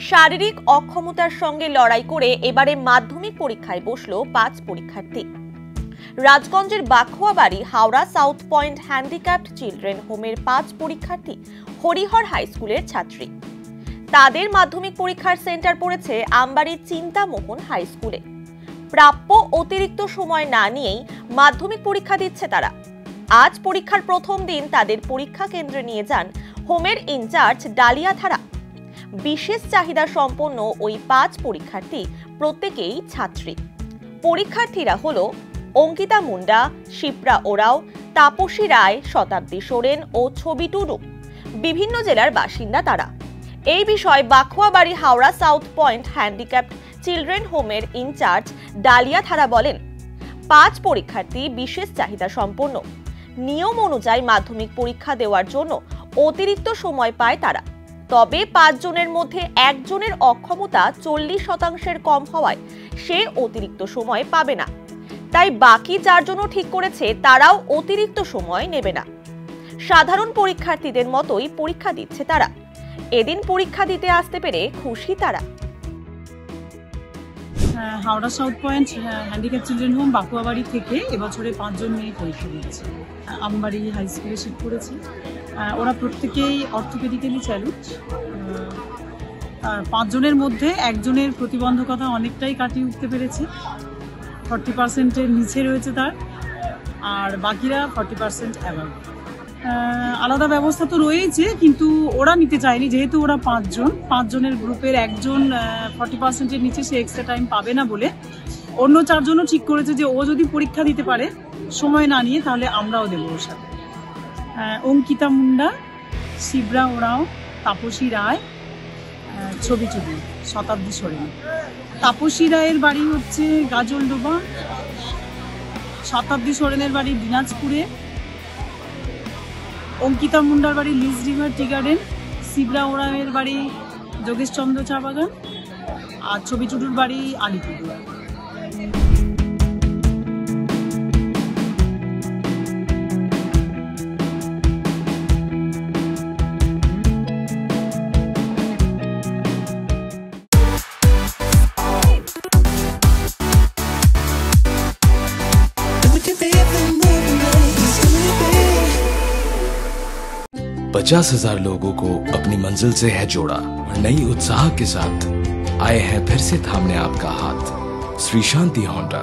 শারীরিক অক্ষমতার সঙ্গে লড়াই করে এবারে মাধ্যমিক পরীক্ষায় বসলো ৫ পরীক্ষার্থী। রাজগঞ্জের Bakhuabari Howrah south point handicapped children হোমের ৫ পরীক্ষার্থী হরিহর হাই স্কুলের ছাত্রী। তাদের মাধ্যমিক পরীক্ষার সেন্টার পড়েছে আমবাড়ির চিন্তামোহন হাই স্কুলে। প্রাপ্য অতিরিক্ত সময় না নিয়েই মাধ্যমিক পরীক্ষা দিচ্ছে তারা। আজ পরীক্ষার প্রথম দিন তাদের পরীক্ষা কেন্দ্রে নিয়ে যান হোমের ইনচার্জ ডালিয়া ধারা। বিশেষ চাহিদা সম্পন্ন ওই ৫ পরীক্ষার্থী প্রত্যেকেই ছাত্রী। পরীক্ষার্থীরা হলো অঙ্কিতা মুন্ডা, শিপ্রা ওরাও, তাপসী রায়, শতাব্দী সোরেন ও ছবি টুডু। বিভিন্ন জেলার বাসিন্দা তারা। এই বিষয়ে Bakhuabari Howrah south point handicapped children হোমের ইনচার্জ ডালিয়া ধারা বলেন, ৫ পরীক্ষার্থী বিশেষ চাহিদা সম্পন্ন। নিয়ম অনুযায়ী মাধ্যমিক পরীক্ষা দেওয়ার জন্য অতিরিক্ত সময় পায় তারা। তবে ৫ জনের মধ্যে একজনের অক্ষমতা ৪০% কম হওয়ায় সে অতিরিক্ত সময় পাবে না। তাই বাকি ৪ জনও ঠিক করেছে তারাও অতিরিক্ত সময় নেবে না। সাধারণ পরীক্ষার্থীদের মতোই পরীক্ষা দিচ্ছে তারা। এদিন পরীক্ষা দিতে আসতে পেরে খুশি তারা। Howrah south point handicap children home Bakuabari থেকে এবছরে ৫ জন মেয়ে পরীক্ষা দিচ্ছে। আমবাড়ি হাই স্কুলে শিফট করেছি। ওরা প্রত্যেকেই অর্থোপেডিক্যালি চ্যালেঞ্জ। ৫ জনের মধ্যে একজনের প্রতিবন্ধকতা অনেকটাই কাটিয়ে উঠতে পেরেছে, 40%-এর নিচে রয়েছে তার, আর বাকিরা 40% অ্যাভাব। আলাদা ব্যবস্থা তো রয়েছে, কিন্তু ওরা নিতে চায়নি, যেহেতু ওরা ৫ জনের গ্রুপের একজন 40%-এর নিচে, সে এক্সট্রা টাইম পাবে না বলে অন্য ৪ জনও ঠিক করেছে যে ও যদি পরীক্ষা দিতে পারে সময় না নিয়ে, তাহলে আমরাও দেবো ওর সাথে। অঙ্কিতা মুন্ডা, শিপ্রা ওরাও, তাপসী রায়, ছবি টুডু, শতাব্দী সোরেন। তাপসী রায়ের বাড়ি হচ্ছে গাজলডোবা, শতাব্দী সোরেনের বাড়ি দিনাজপুরে, অঙ্কিতা মুন্ডার বাড়ি Lees river tea garden, Shipra ওরাওয়ের বাড়ি যোগেশচন্দ্র চা বাগান, আর ছবি টুডুর বাড়ি আলিপুরদুয়ার। पचास 50,000 लोगों को अपनी मंजिल से है जोड़ा और नई उत्साह के साथ आए हैं फिर से थामने आपका हाथ। श्री शांति होंडा।